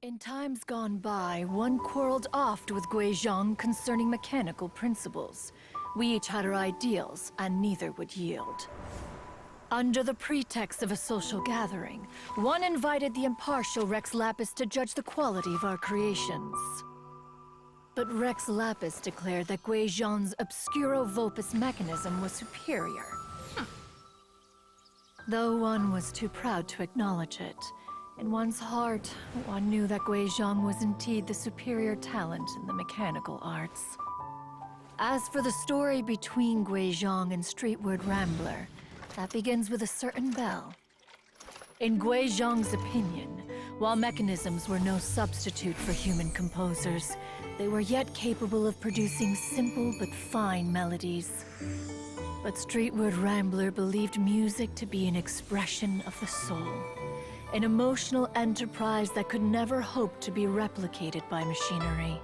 In times gone by, one quarreled oft with Guizhong concerning mechanical principles. We each had our ideals, and neither would yield. Under the pretext of a social gathering, one invited the impartial Rex Lapis to judge the quality of our creations. But Rex Lapis declared that Guizhong's Obscuro Vulpus mechanism was superior. Though one was too proud to acknowledge it, in one's heart, one knew that Guizhong was indeed the superior talent in the mechanical arts. As for the story between Guizhong and Streetward Rambler, that begins with a certain bell. In Guizhong's opinion, while mechanisms were no substitute for human composers, they were yet capable of producing simple but fine melodies. But Streetward Rambler believed music to be an expression of the soul, an emotional enterprise that could never hope to be replicated by machinery.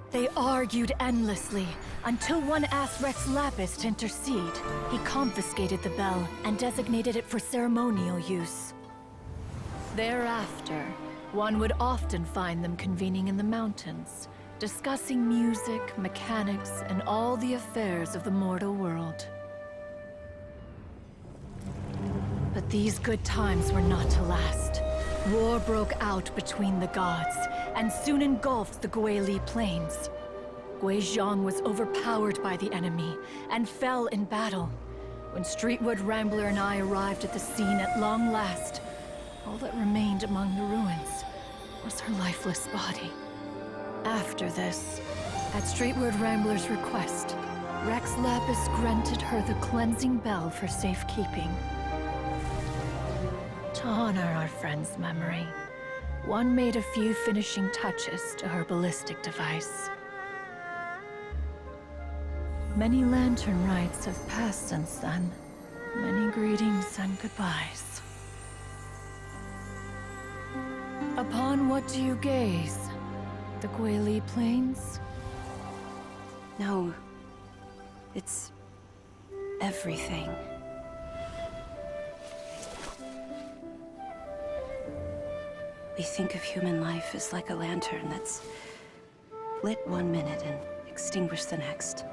They argued endlessly, until one asked Rex Lapis to intercede. He confiscated the bell and designated it for ceremonial use. Thereafter, one would often find them convening in the mountains, discussing music, mechanics, and all the affairs of the mortal world. But these good times were not to last. War broke out between the gods, and soon engulfed the Guili Plains. Guizhong was overpowered by the enemy, and fell in battle. When Streetward Rambler and I arrived at the scene at long last, all that remained among the ruins was her lifeless body. After this, at Streetward Rambler's request, Rex Lapis granted her the cleansing bell for safekeeping. To honor our friend's memory, one made a few finishing touches to her ballistic device. Many lantern rites have passed since then. Many greetings and goodbyes. Upon what do you gaze? The Guili Plains? No. It's everything. We think of human life as like a lantern that's lit one minute and extinguished the next.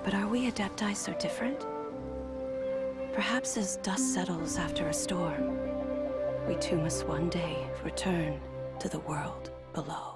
But are we Adepti so different? Perhaps as dust settles after a storm, we too must one day return to the world below.